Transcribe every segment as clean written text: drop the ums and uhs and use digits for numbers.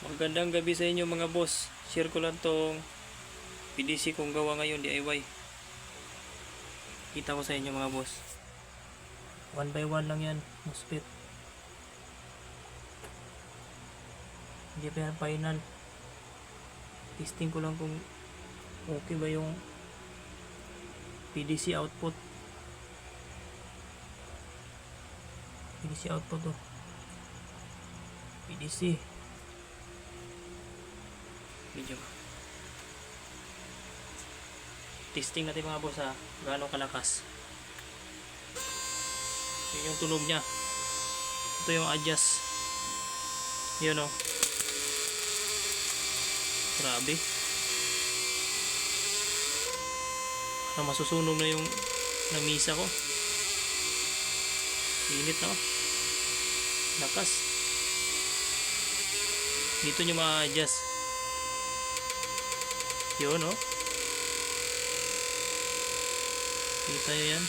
Magandang gabi sa inyo mga boss. Share ko lang tong PDC kong gawa ngayon DIY. Kita ko sa inyo mga boss. 1 by 1 lang yan, MOSFET. Hindi pa yan final. Testing ko lang kung okay ba yung PDC output. PDC output to. PDC. Video. Testing natin mga boss ha, gaano kalakas. Yun yung tunog niya. Ito yung adjust. Yun o. Grabe. Parang masusunog na yung namisa ko. Init na o. Lakas. Dito nyo ma-adjust. Yun o. Kita nyo yan.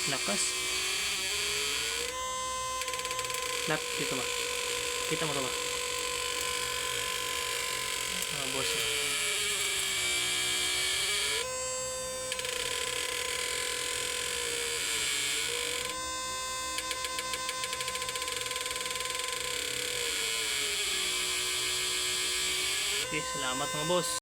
Lakas. Dito ba? Kita mo ito ba? Mga boss. Okay, salamat mga boss.